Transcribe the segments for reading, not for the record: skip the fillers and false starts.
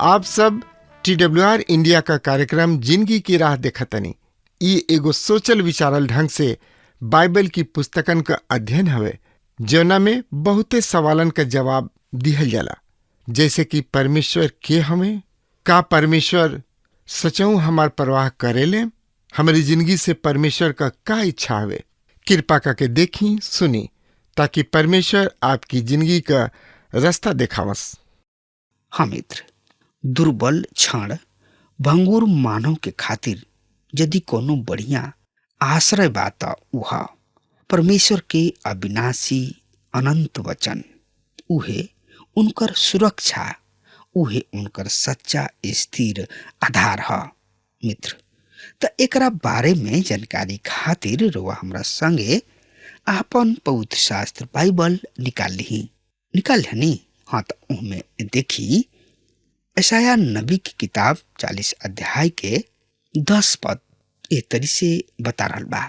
आप सब TWR India का कार्यक्रम जिंदगी की राह देखतनी। ई एगो सोचल विचारल ढंग से बाइबल की पुस्तकन का अध्ययन हवे, जौना में बहुते सवालन का जवाब दिहल जाला, जैसे कि परमेश्वर के हमें, का परमेश्वर सचऊ हमार परवाह करेले, हमारी जिंदगी से परमेश्वर का इच्छा हवे। कृपा करके देखी सुनी ताकि परमेश्वर आपकी जिंदगी का रास्ता देखावस। हाँ मित्र, दुर्बल क्षण भंगुर मानव के खातिर यदि कोनो बढ़िया आश्रय बा त उहा परमेश्वर के अविनाशी अनंत वचन, उहे उनकर सुरक्षा, उहे उनकर सच्चा स्थिर आधार ह। मित्र, त एकरा बारे में जानकारी खातिर रोआ हमरा संगे आपन पवित्र शास्त्र बाइबल निकाल ली। हाँ, तो उनमें देखी यशायाह नबी की किताब 40 अध्याय के 10 पद ए तरी से बता रहल बा।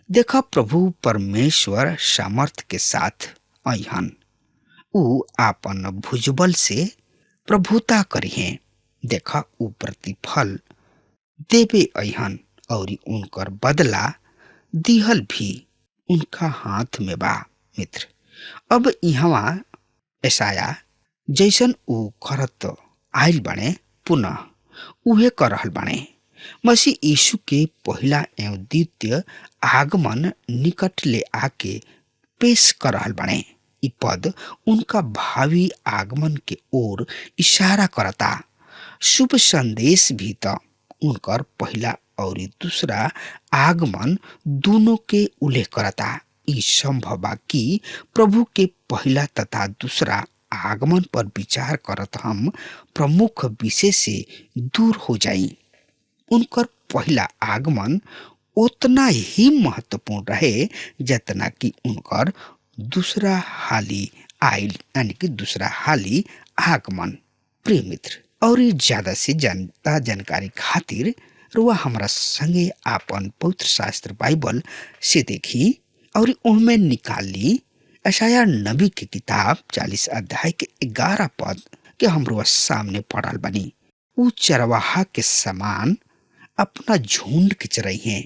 देखा, प्रभु परमेश्वर सामर्थ के साथ अइहन, ऊ आपन भुजबल से प्रभुता करिहे। देखा, ऊ प्रतिफल देवे अइहन और उनकर बदला दिहल भी उनका हाथ में बा। मित्र, अब यहाँ यशायाह जैसन ऊ करत आइल बने, पुनः उहे कर रहल बने। मसीह यीशु के पहला एवं द्वितीय आगमन निकट ले आके पेश कर रहल बने। ई पद उनका भावी आगमन के ओर इशारा करता। शुभ संदेश भी तो उनकर पहला और दूसरा आगमन दोनों के उल्लेख करता। ई संभव बा कि प्रभु के पहला तथा दूसरा आगमन पर विचार करत हम प्रमुख विषय से दूर हो जाई। उनकर पहला आगमन उतना ही महत्वपूर्ण रहे जितना कि उनकर दूसरा हाली आइल, यानी कि दूसरा हाली आगमन। प्रिय मित्र, और ज्यादा से ज्यादा जानकारी खातिर रुआ हमरा संगे आपन पवित्र शास्त्र बाइबल से देखी और उनमें निकाल ली यशायाह नबी की किताब 40 अध्याय के 11 पद के हमरो सामने पढ़ल बनी। ऊ चरवाहा के समान अपना झुंड के चरई हैं,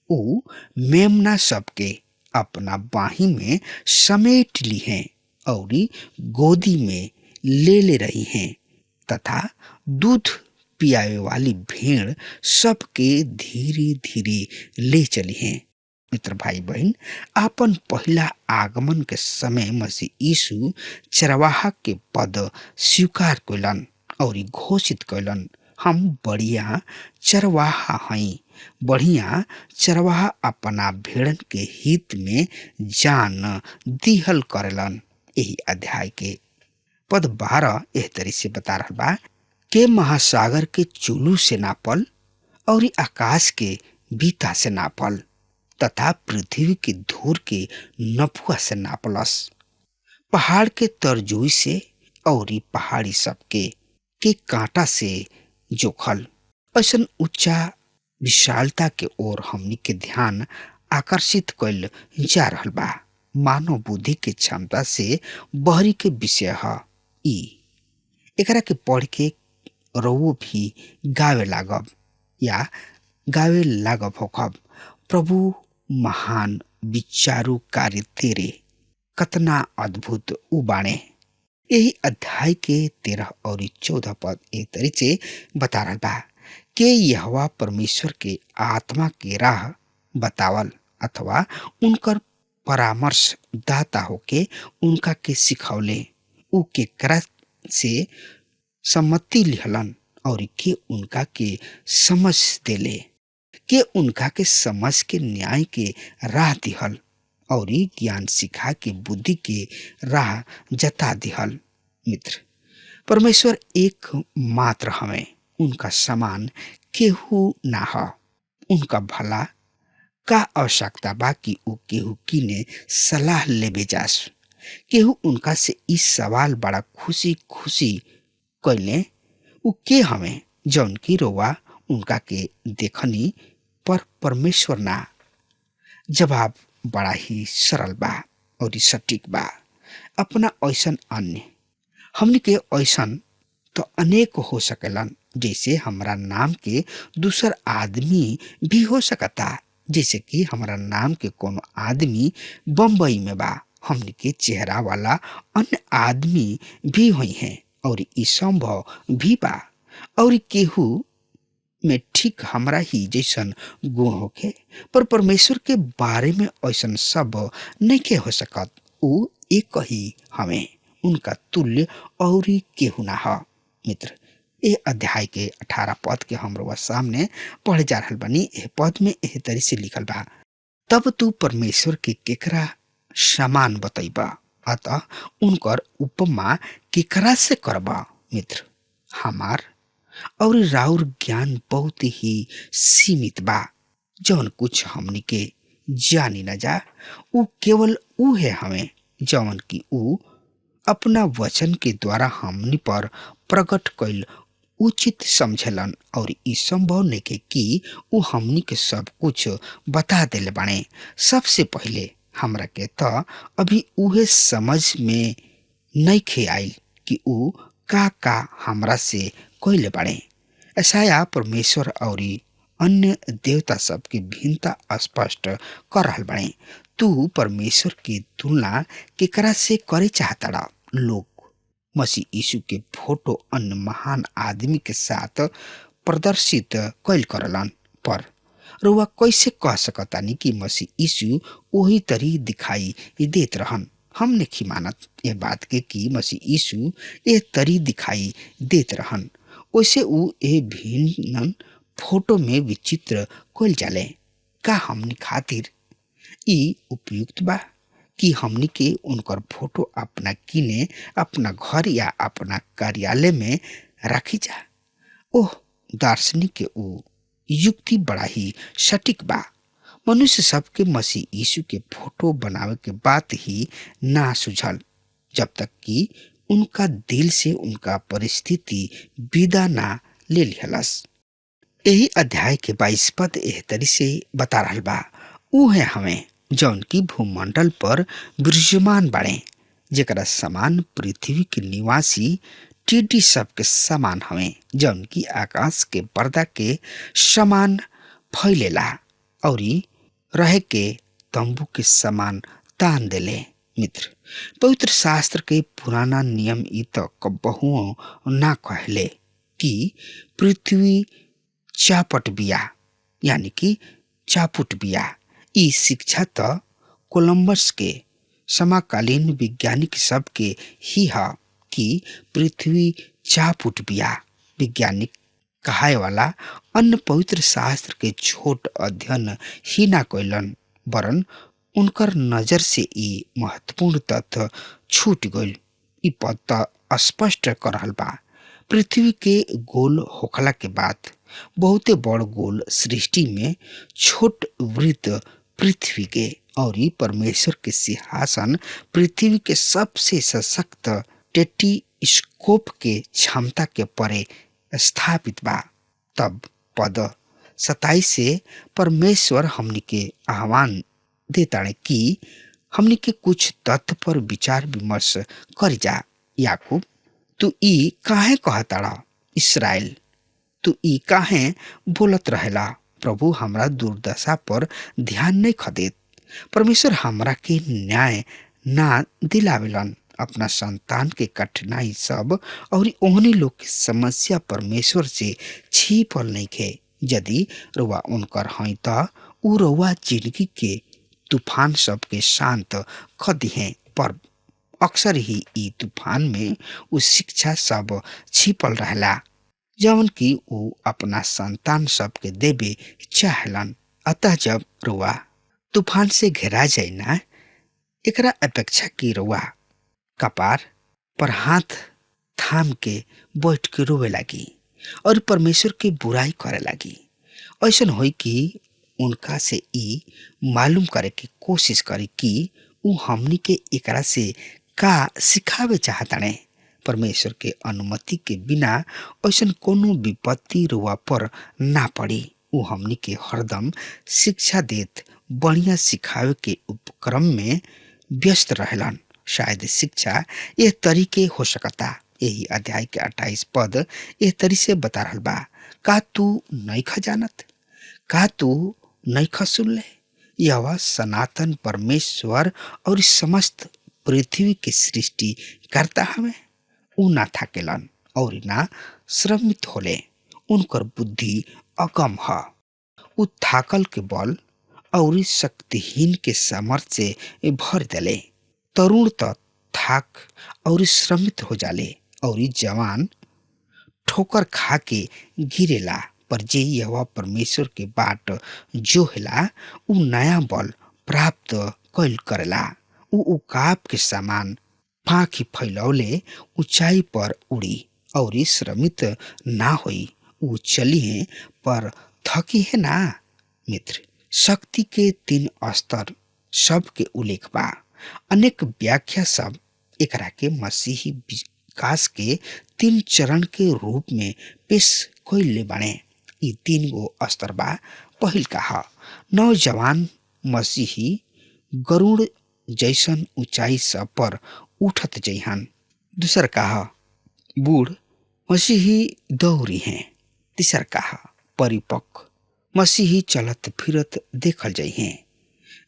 ऊ मेमना सबके अपना बाही में समेट ली हैं और गोदी में ले रही हैं, तथा दूध पियावे वाली भेड़ सबके धीरे धीरे ले चली हैं। मित्र भाई बहन, आपन पहला आगमन के समय मसीह यीशु चरवाहा के पद स्वीकार कैलन और घोषित कैलन, हम बढ़िया चरवाहा हई। बढ़िया चरवाहा अपना भेड़न के हित में जान दिहल करेलन। यही अध्याय के पद 12 एह तरी से बता रहा बा के महासागर के चुलू से नापल और आकाश के बीता से नापल तथा पृथ्वी के धूर के नपुआ से नापलस। पहाड़ के तरजुई से और पहाड़ी सबके के कांटा से जोखल। ऐसन उच्चा विशालता के ओर हमनी के ध्यान आकर्षित कैल जा रहल बा। मानव बुद्धि के क्षमता से बहरी के विषय है। एकरा के पढ़ के रउओ भी गावे लागब होखब, प्रभु महान विचारू कार्य तेरे, कतना अद्भुत उ बाणे। यही अध्याय के 13 और 14 पद एक तरीके से बता रहा बा के यहोवा परमेश्वर के आत्मा के राह बतावल अथवा उनकर परामर्श दाता होके उनका के सिखौले, उ के करत से सम्मति लिहलन और के उनका के समझ देले, के उनका के समझ के न्याय के राह दिहल और ज्ञान सिखा के बुद्धि के राह जता दिहल। मित्र, परमेश्वर एक मात्र हमें, उनका समान केहू ना ह। उनका भला का आवश्यकता बा कि उ केहू की ने सलाह लेबे जास। केहू उनका से इस सवाल बड़ा खुशी खुशी कैले, उ के हमें जौन की रोवा उनका के देखनी पर परमेश्वर ना। जवाब बड़ा ही सरल बा और सटीक बा। अपना ऐसन अन्य हमनी के ऐसन तो तो अनेक हो सकेलन। जैसे हमरा नाम के दूसर आदमी भी हो सकता, जैसे कि हमरा नाम के कोनो आदमी बम्बई में बा, हमनी के चेहरा वाला अन्य आदमी भी हुई हैं और ई संभव भी बा। और केहू में ठीक हमरा ही जैसन गुण होखे, पर परमेश्वर के बारे में ऐसन सब नहीं हो सकत। ऊ एक ही हमें, उनका तुल्य और केहू ना ह। मित्र, ए अध्याय के 18 पद के हमरो सामने पढ़े जा रहल बनी। एह पद में एह तरी से लिखल बा, तब तू परमेश्वर के केकरा समान बतैबा, अतः उनकर उपमा केकरा से करबा। मित्र, हमार और राउर ज्ञान बहुत ही सीमित बा। जौन कुछ हमनी के जानी न जा, ऊ केवल ऊ है हमें जौन की ऊ अपना वचन के द्वारा हमनी पर प्रकट कैल उचित समझलन। और ई संभव नहीं कि ऊ हमनी के सब कुछ बता देले बाणे। सबसे पहले हमरा के तो अभी उहे समझ में नहीं खे आइल कि ऊ का हमरा से कोइले बाणे। ऐसा परमेश्वर और अन्य देवता सब की भिन्नता स्पष्ट कर रहल बाणे। तू परमेश्वर की तुलना केकरा से करे चाहता? लोग मसीह यीशु के फोटो अन्य महान आदमी के साथ प्रदर्शित कैल करलन, पर रुआ कैसे कह सकतानी कि मसीह यीशु वही तरी दिखाई देत रहन? हम नहीं मानत ये बात के कि मसीह यीशु ये तरी दिखाई देत रहन। वैसे ऊ ए भिन्न फोटो में विचित्र कैल जाले। का हमनी खातिर ई उपयुक्त बा कि हमनी के उनकर फोटो अपना किने, अपना घर या अपना कार्यालय में रखी जा? ओह, दार्शनिक के ऊ युक्ति बड़ा ही सटीक बा। मनुष्य सबके मसीह यीशु के फोटो बनावे के बात ही ना सुझल, जब तक कि उनका दिल से उनका परिस्थिति विदा ना ले लिहलस। यही अध्याय के 22 पद एह तरी से बता रहल बा, ऊ है हमें जौन की भूमंडल पर विराजमान बाड़े, जेकरा समान पृथ्वी के निवासी टिड्डी सब के समान हमें, जौन की आकाश के पर्दा के समान फैलेला और रहे के तंबू के समान तान देले। मित्र, पवित्र शास्त्र के पुराना नियम ई तो कबहुओ ना कहले कि पृथ्वी चापट बिया, यानी कि चापुट बिया। ई शिक्षा तो कोलंबस के समकालीन वैज्ञानिक सब के ही है कि पृथ्वी चापुट बिया। वैज्ञानिक कहाय वाला अन्य पवित्र शास्त्र के छोट अध्ययन ही ना कैलन, वरन उनकर नजर से ई महत्वपूर्ण तथ्य छूट गइल। ई पद तो स्पष्ट कर रहल बा, पृथ्वी के गोल होखला के बाद बहुते बड़ गोल सृष्टि में छोट वृत्त पृथ्वी के और परमेश्वर के सिंहासन पृथ्वी के सबसे सशक्त टेलीस्कोप के क्षमता के परे स्थापित बा। तब पद 27 से परमेश्वर हमनी के आह्वान देताड़े कि हमनी के कुछ तथ्य पर विचार विमर्श कर जा। याकूब, तू ई काहे कहताड़ा? इसराइल, तू ई काहे बोलत रहेला? प्रभु हमरा दुर्दशा पर ध्यान नहीं खदेत। परमेश्वर हमरा के न्याय ना दिलावेलन। अपना संतान के कठिनाई सब और ओहनी लोग की समस्या परमेश्वर से छिपल नहीं खे। यदि रुआ उनकर हई त ऊ रुआ जिंदगी के तूफान सब के शांत कर दिहे, पर अक्सर ही ई तूफान में ऊ शिक्षा सब छिपल रहला जवन की ऊ अपना संतान सब के देवे चाहलन। अतः जब रुआ तूफान से घेरा जाए ना, एकरा अपेक्षा की रुआ कपार पर हाथ थाम के बैठ के रोवे लगी और परमेश्वर के बुराई करे लगी। ऐसा होई कि उनका से ई मालूम करे की कोशिश करे कि ऊ हमनी के एकरा से का सिखावे चाहताने। परमेश्वर के अनुमति के बिना ऐसा कोनो विपत्ति रुआ पर ना पड़ी। ऊ हमनी के हरदम शिक्षा देत बढ़िया सिखावे के उपक्रम में व्यस्त रहलन। शायद शिक्षा यह तरीके हो सकता, यही अध्याय के 28 पद एह तरी से बता रहल बा, का तू नइखा जानत, का तू नइखा सुन ले, यह सनातन परमेश्वर और इस समस्त पृथ्वी के सृष्टि करता हमें। ऊ ना थाकेलन और ना श्रमित होले, उनकर बुद्धि अगम ह। ऊ थाकल के बल और शक्तिहीन के सामर्थ्य से भर देले। तरुण त थाक और श्रमित हो जाले और जवान ठोकर खा के गिरेला, पर जे यह परमेश्वर के बाट जो हेला ऊ नया बल प्राप्त कैल करेला। ऊ उकाब के समान पाखी फैलौले ऊंचाई पर उड़ी और श्रमित ना होई। ऊ चली है पर थकी है ना। मित्र, शक्ति के 3 स्तर सब के उल्लेख बा। अनेक व्याख्या सब एकरा के मसीही विकास के 3 चरण के रूप में पेश कइले बाणे। ई 3 गो स्तर बा। पहिल का नौजवान मसीही गरुड़ जैसन ऊंचाई सब पर उठत जइहन। दूसर का बूढ़ मसीही दौरी हैं। तीसर का परिपक्व मसीही चलत फिरत देखल जइहे।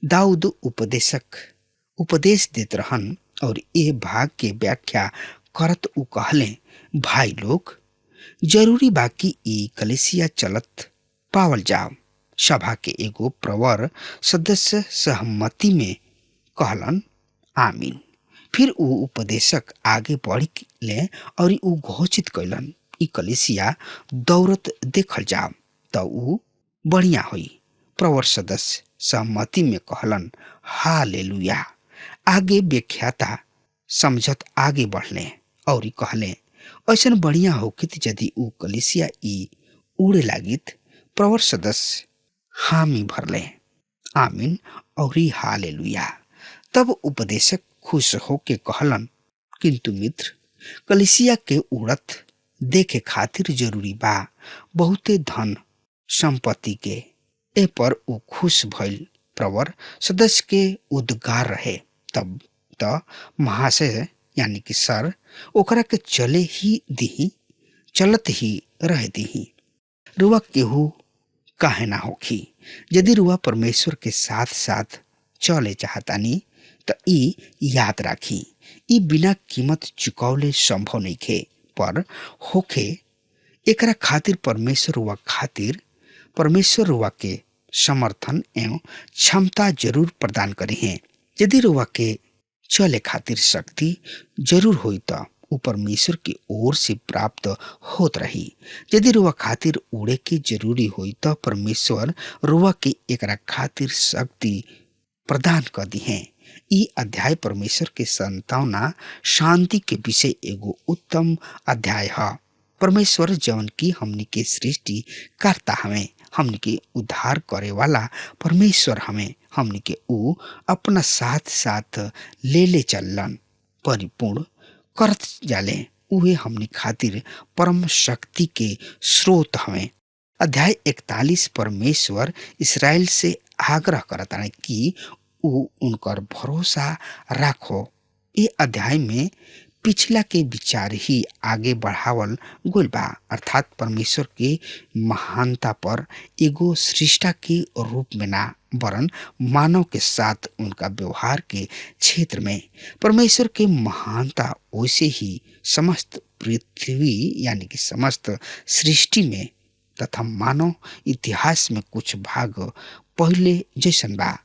दाऊद उपदेशक उपदेश देत रहन और ये भाग के व्याख्या करत ऊ कहले, भाई लोग, जरूरी बाकी ई कलेसिया चलत पावल जाओ। सभा के एगो प्रवर सदस्य सहमति में कहलन, आमीन। फिर ऊ उपदेशक आगे बढ़ ले और ऊ घोषित कैलन, ई कलेसिया दौरत देखल जाओ तो ऊ बढ़िया होई। प्रवर सदस्य सहमति में कहलन, हालेलुया। आगे व्याख्याता समझत आगे बढ़ले और कहले, ऐसन बढ़िया होकित यदि ऊ कलेसिया ई उड़े लागित। प्रवर सदस्य हामी भरले, आमीन और हालेलुया। तब उपदेशक खुश होके कहलन, किंतु मित्र, कलिसिया के उड़त देखे खातिर जरूरी बा बहुते धन संपत्ति के। ए पर ऊ खुश भइल। प्रवर सदस्य के उद्गार रहे। तब त महाशय यानी कि सर ओकरा के चले ही दिही, चलत ही रह दिही। रुआ केहू काहे ना होखी। यदि रुआ परमेश्वर के साथ साथ चले चाहतानी त ई याद राखी, ई बिना कीमत चुकौले संभव नहीं खे, पर होखे एकरा खातिर परमेश्वर रुआ के समर्थन एवं क्षमता जरूर प्रदान करी है। यदि रुआ के चले खातिर शक्ति जरूर होई त ऊ परमेश्वर की ओर से प्राप्त होत रही। यदि रुआ खातिर उड़े के जरूरी होई त परमेश्वर रुआ के एकरा खातिर शक्ति प्रदान कर दी है। ई अध्याय परमेश्वर के संतावना शांति के विषय एगो उत्तम अध्याय है। परमेश्वर जवन की हमनी के सृष्टि करता हमें, हमनी के उद्धार करे वाला परमेश्वर हमें, हमनी के ऊ अपना साथ साथ ले चलन परिपूर्ण करत जाले। उहे हमनी खातिर परम शक्ति के स्रोत हमें। अध्याय 41 परमेश्वर इस्राएल से आग्रह करता है कि ऊ उनकर भरोसा राखो। ये अध्याय में पिछला के विचार ही आगे बढ़ावल गोल बा, अर्थात परमेश्वर के महानता पर एगो सृष्टा के रूप में ना, वरन मानव के साथ उनका व्यवहार के क्षेत्र में। परमेश्वर के महानता वैसे ही समस्त पृथ्वी यानी कि समस्त सृष्टि में तथा मानव इतिहास में कुछ भाग पहले जैसन बा।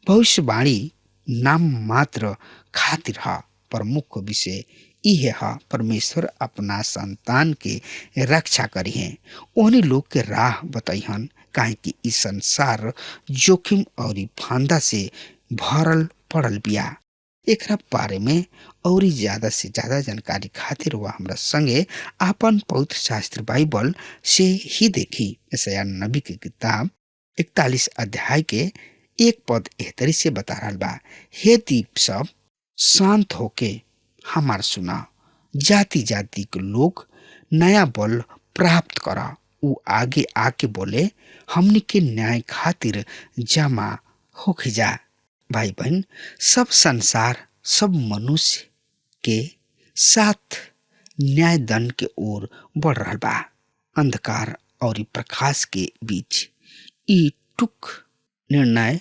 भविष्यवाणी नाम मात्र खातिर है, पर मुख्य विषय यह है परमेश्वर अपना संतान के रक्षा करी है। उन्हीं लोग के राह बताइहन, काहे कि इस संसार जोखिम और फांदा से भरल पड़ल बिया। एकरा बारे में और ज्यादा से ज्यादा जानकारी खातिर वह हमरा संगे आपन पवित्र शास्त्र बाइबल से ही देखी। यशायाह नबी की किताब 41 अध्याय के 1 पद एह तरी से बता रहा बा, हे दीप सब शांत होके हमार सुना, जाति जाति के लोग नया बल प्राप्त करा। ऊ आगे आके बोले, हमनी के न्याय खातिर जमा होके जा। भाई बहन, सब संसार सब मनुष्य के साथ न्याय दंड के ओर बढ़ रहा बा। अंधकार और प्रकाश के बीच ई टुक निर्णय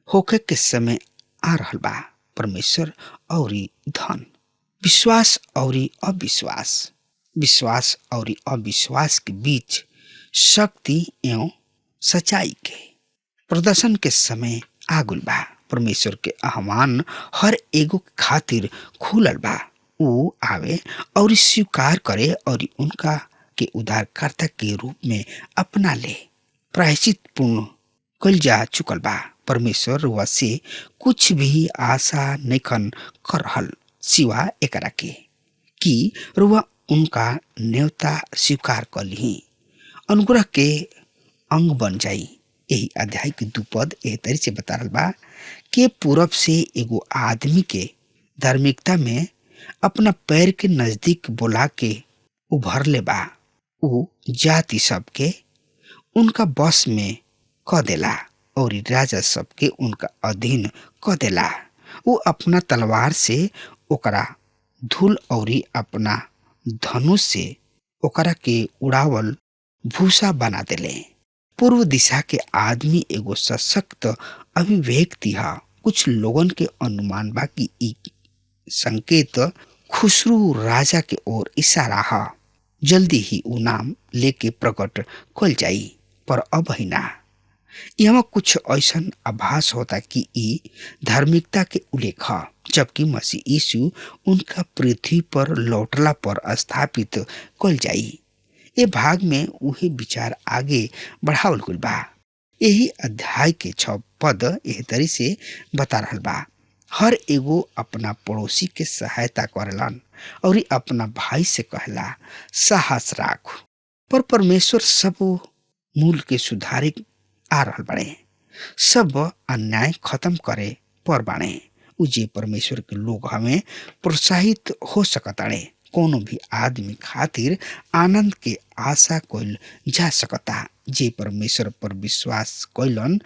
होके के समय आ रहा बा। परमेश्वर और धन, विश्वास और अविश्वास, विश्वास और अविश्वास के बीच शक्ति एवं सच्चाई के प्रदर्शन के समय आगुल बा। परमेश्वर के आह्वान हर एगो खातिर खुलल बा। ऊ आवे और स्वीकार करे और उनका के उद्धारकर्ता के रूप में अपना ले। प्रायश्चित पूर्ण कल जा चुकल बा। परमेश्वर रुआ से कुछ भी आशा नैखन कर रहल सिवा एकरा के कि रुआ उनका न्योता स्वीकार कर ली, अनुग्रह के अंग बन जाई। यही अध्याय के 2 पद एह तरी से बता रहा बा कि पूरब से एगो आदमी के धार्मिकता में अपना पैर के नजदीक बोला के उभर ले बा। ऊ जाति सबके उनका बस में क देला और राजा सबके उनका अधीन क देला। ऊ अपना तलवार से ओकरा धूल और अपना धनुष से ओकरा के उड़ावल भूसा बना देले। पूर्व दिशा के आदमी एगो सशक्त अभिव्यक्ति है। कुछ लोगन के अनुमान बा कि ई संकेत खुसरू राजा के ओर इशारा है। जल्दी ही वो नाम लेके प्रकट कल जाई, पर अब ही ना। यहाँ कुछ ऐसा आभास होता कि ई धार्मिकता के उल्लेख है, जबकि मसीह यीशु उनका पृथ्वी पर लौटला पर स्थापित कल जाई। ये भाग में वही विचार आगे बढ़ावल गइल बा। यही अध्याय के 6 पद एह तरी से बता रहल बा। हर एगो अपना पड़ोसी के सहायता करेलन और अपना भाई से कहला साहस राख। पर परमेश्वर सब मूल के सुधारे आ रहल बाड़े, सब अन्याय खत्म करे पर बाड़े। उजे परमेश्वर के लोग हमें प्रोत्साहित हो सकताड़े। कोनो भी आदमी खातिर आनंद के आशा कइल जा सकता। जे परमेश्वर पर विश्वास कइलन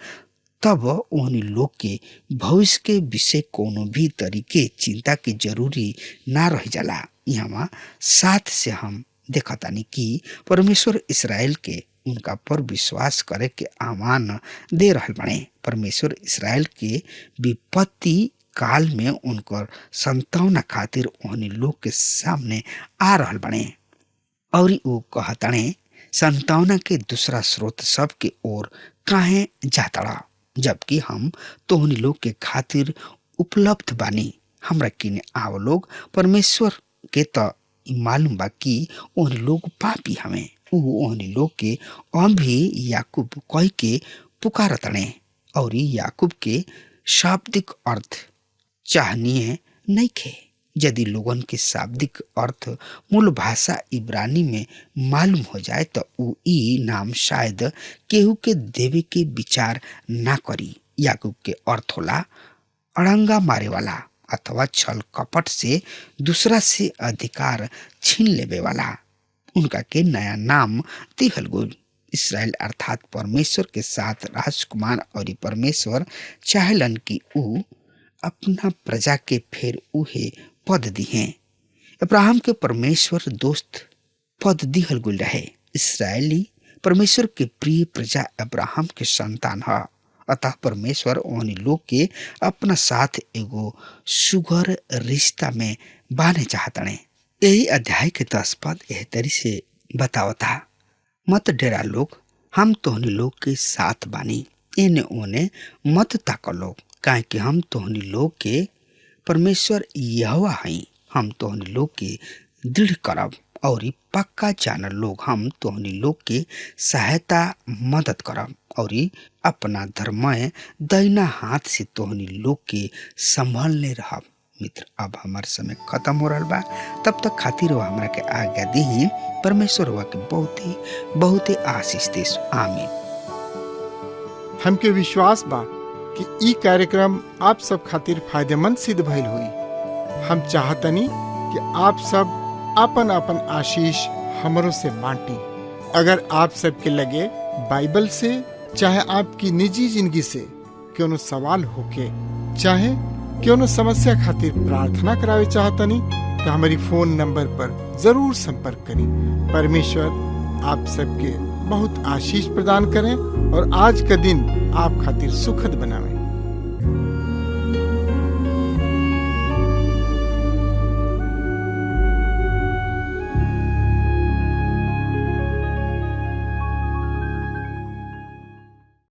तब उन्हीं लोग के भविष्य के विषय कोनो भी तरीके चिंता के जरूरी ना रह जाला। यहाँ 7 से हम देखतानी कि परमेश्वर इसराइल के उनका पर विश्वास करे के आह्वान दे रहल बाड़े। परमेश्वर इसराइल के विपत्ति काल में उनकर संतावना खातिर उन्हीं लोग के सामने आ रहल बाड़े और वो कहताड़े संतावना के दूसरा स्रोत सब के ओर काहे जाता, जबकि हम तोहनी लोग के खातिर उपलब्ध बानी। हमरा किने आव लोग। परमेश्वर के त मालूम बा कि उन लोग पापी हमें। उन्हीं लोग के अभी याकूब कह के पुकारतने और याकूब के शाब्दिक अर्थ चाहनीय नहीं खे। यदि लोगन के शाब्दिक अर्थ मूल भाषा इब्रानी में मालूम हो जाए तो ऊ ई नाम शायद केहू के देवे के विचार ना करी। याकूब के अर्थ होला अड़ंगा मारे वाला अथवा छल कपट से दूसरा से अधिकार छीन लेवे वाला। उनका के नया नाम दिहल गइल इसराइल अर्थात परमेश्वर के साथ राजकुमार। और परमेश्वर चाहलन कि ऊ अपना प्रजा के फिर उहे पद दिहे। अब्राहम के परमेश्वर दोस्त पद दिहल गुल रहे। इसराइली परमेश्वर के प्रिय प्रजा अब्राहम के संतान है। अतः परमेश्वर उन्हीं लोग के अपना साथ एगो सुगर रिश्ता में बांधे चाहतने। यही अध्याय के 10 पद एह तरी से बतावता, मत डेरा लोग, हम तोहनी लोग के साथ बानी। एने ओने मत ताको लोग, काहे कि हम तोहनी लोग के परमेश्वर यहोवा हई। हम तोहनी लोग के दृढ़ करब और पक्का जानर लोग हम तोहनी लोग के सहायता मदद करब और अपना धर्मय दैना हाथ से तोहनी लोग के संभालने रहब। मित्र, अब हमार समय खत्म हो रहा बा। तब तक खातिर हमरा के आज्ञा दी। परमेश्वर हुआ के बहुते आशीष देस। आमीन। हमके विश्वास बा कि ई कार्यक्रम आप सब खातिर फायदेमंद सिद्ध भइल हुई। हम चाहतनी कि आप सब अपन अपन आशीष हमरों से बांटी। अगर आप सबके लगे बाइबल से चाहे आपकी निजी जिंदगी से कोनो सवाल होके चाहे कोनो समस्या खातिर प्रार्थना करावे चाहतनी तो हमारी फोन नंबर पर जरूर संपर्क करें। परमेश्वर आप सबके बहुत आशीष प्रदान करें और आज का दिन आप खातिर सुखद बनावें।